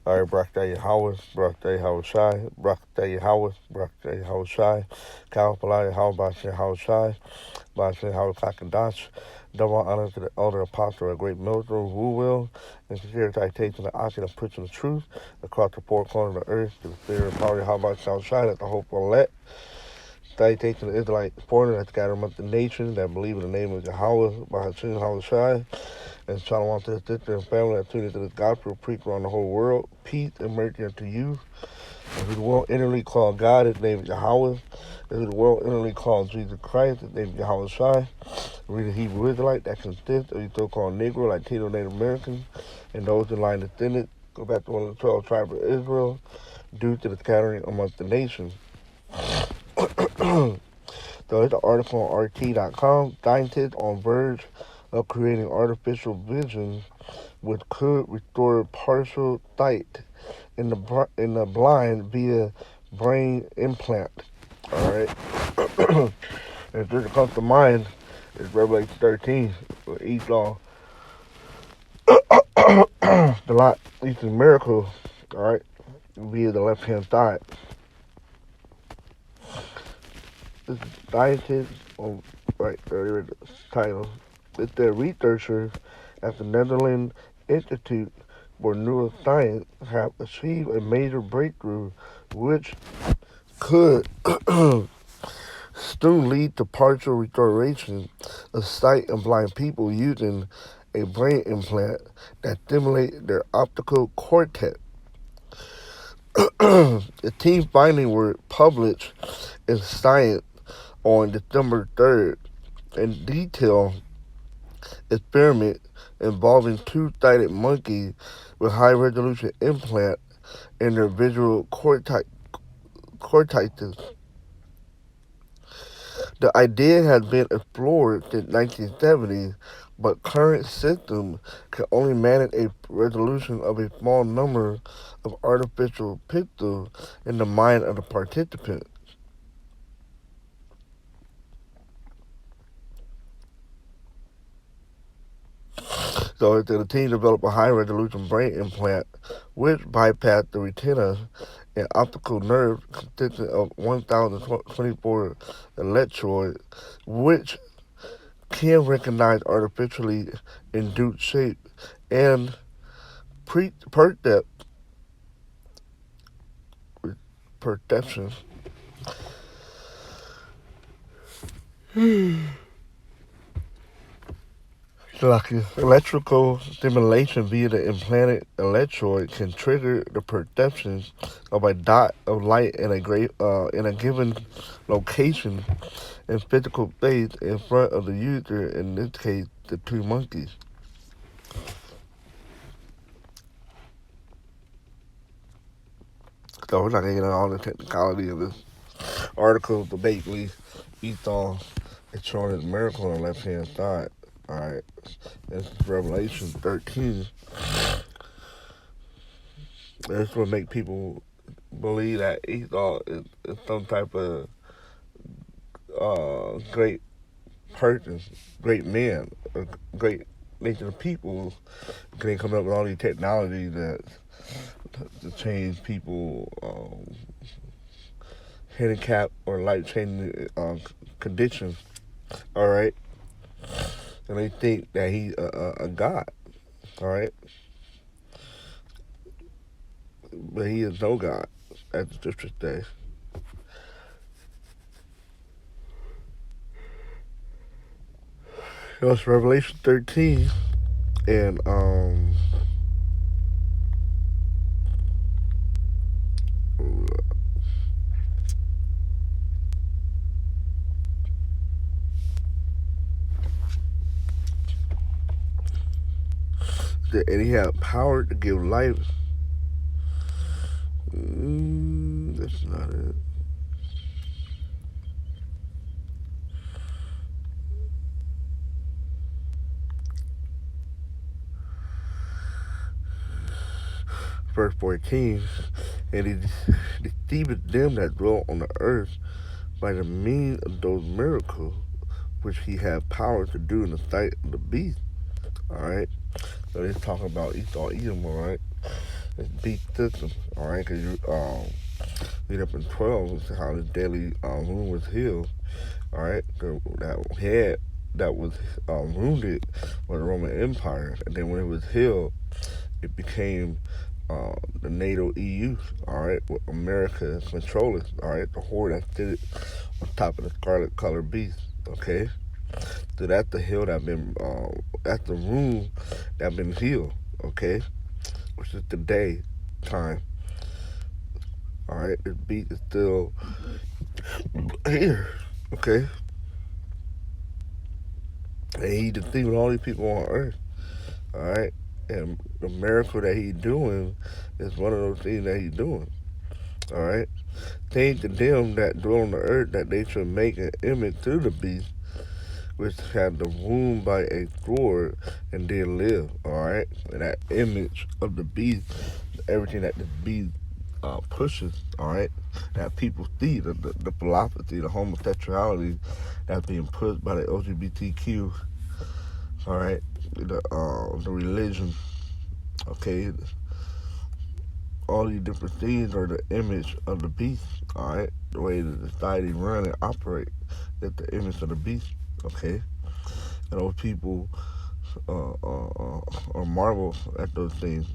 All right, Brakta Yahweh, Brakta Yahweh Shai, Brakta Yahweh, Brakta Yahweh Shai, Kalpalai Yahweh Bashe Yahweh Shai, Bashe Yahweh Kakadash. Double honor to the elder apostle, a great military who will and sincere citation the oxygen of preaching the truth across the four corners of the earth to the spirit and power of Yahweh Shai Shai, that the hope will let. Citation to the Israelite foreigner that scattered among the nations that believe in the name of Yahweh, Bahashim Yahweh Shai. And shalom to the sister and family that tuned into this gospel preached around the whole world. Peace and mercy unto you. And who the world inwardly called God, his name is Yahweh. And who the world inwardly called Jesus Christ, his name is Yahweh Shai. Read the Hebrew Israelite that consists of the so-called Negro, Latino, Native Americans, and those in line descendants. Go back to one of the 12 tribes of Israel due to the scattering amongst the nations. So it's an article on RT.com. Scientists on verge of creating artificial vision which could restore partial sight in the blind via brain implant. All right. And this comes to mind is Revelation 13, where Esau, the lot, Eastern miracle, all right, via the left hand side. This is scientists on right there, the title. It's the researchers at the Netherlands Institute for Neuroscience have achieved a major breakthrough which could soon lead to partial restoration of sight in blind people using a brain implant that stimulates their optical cortex. The team findings were published in Science on December 3rd and detail experiment involving two-sided monkeys with high-resolution implant in their visual cortices. The idea has been explored since 1970, but current systems can only manage a resolution of a small number of artificial pixels in the mind of the participant. So the team developed a high-resolution brain implant which bypassed the retina and optical nerve consisting of 1,024 electrodes, which can recognize artificially induced shape and perception. Like electrical stimulation via the implanted electrode can trigger the perceptions of a dot of light in a given location in physical space in front of the user. In this case, the two monkeys. So we're not gonna get into all the technicality of this article. But basically, Esau is showing his miracle on the left hand side. All right, this is Revelation 13. This will make people believe that Esau is some type of great person, great man, a great nation of people. They come up with all these technologies that to change people handicap or life changing conditions. All right, and they think that he's a god. All right, but he is no god, as the scriptures say. It was Revelation 13, and he had power to give life. That's not it. Verse 14, and he deceived them that dwell on the earth by the means of those miracles which he had power to do in the sight of the beast. All right, so they're talking about Esau, Edom, all right. His beat system, all right, because you read up in 12 how his daily wound was healed, all right, that head that was wounded was the Roman Empire, and then when it was healed, it became the NATO EU, all right, with America controlling, all right, the horde that did it on top of the scarlet colored beast, okay. So that's the hill that been, that's the wound that been healed, okay, which is today time, all right. This beast is still here, okay, and he deceiving all these people on earth, all right. And the miracle that he's doing is one of those things that he's doing, all right. Saying to them that dwell on the earth that they should make an image to the beast which had the wound by a sword and did live. All right, and that image of the beast, everything that the beast pushes. All right, that people see the philosophy, the homosexuality that's being pushed by the LGBTQ. All right, the religion. Okay, all these different things are the image of the beast. All right, the way the society run and operate, that's the image of the beast. Okay, and those people or marvel at those things.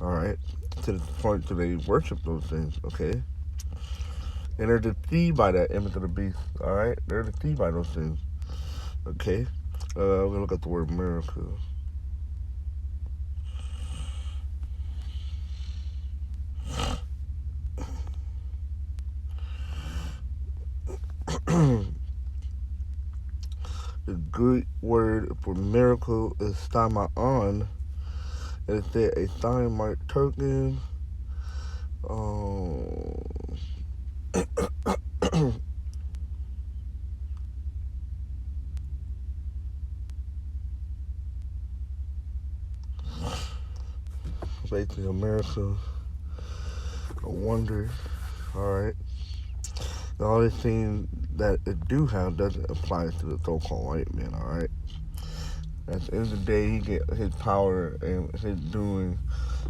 All right, to the point to they worship those things. Okay, and they're deceived by that image of the beast. All right, they're deceived by those things. Okay, we're gonna look at the word miracle. The Greek word for miracle is stamon. And it's a sign mark token. Um, basically a miracle, a wonder. All right. The only thing that it do have doesn't apply to the so-called white man. All right. At the end of the day, he get his power and his doing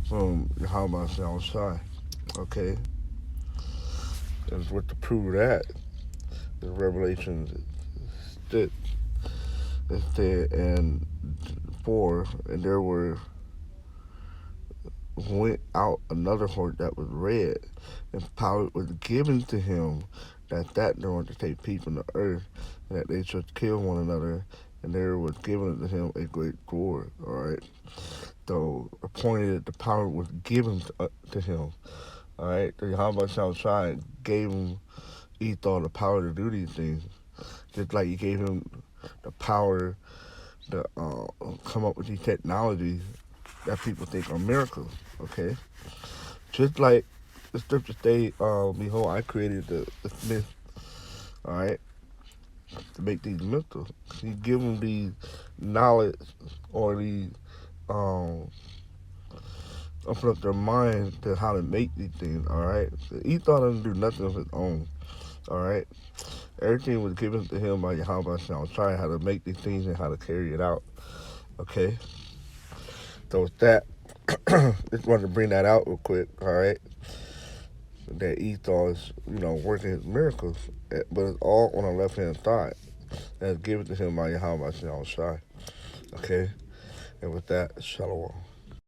from Yahweh Shai. Okay. And what to prove that is Revelation 6. It said, and 4, and there went out another horse that was red, and power was given to him that they want to take peace from the earth, and that they should kill one another, and there was given to him a great sword. All right. So the point is, the power was given to him. All right. The Yahweh Shai gave him Esau the power to do these things, just like he gave him the power to come up with these technologies that people think are miracles. Okay. Just like the scripture state, behold, I created the smith, all right, to make these missiles. He give them these knowledge or these, open up their mind to how to make these things, all right? So Esau doesn't do nothing of his own, all right? Everything was given to him by Yahweh trying how to make these things and how to carry it out, okay? So with that, just wanted to bring that out real quick, all right? That Esau is, working his miracles, but it's all on the left hand side. That's given to him by Yahweh Shai. Okay? And with that, shalom.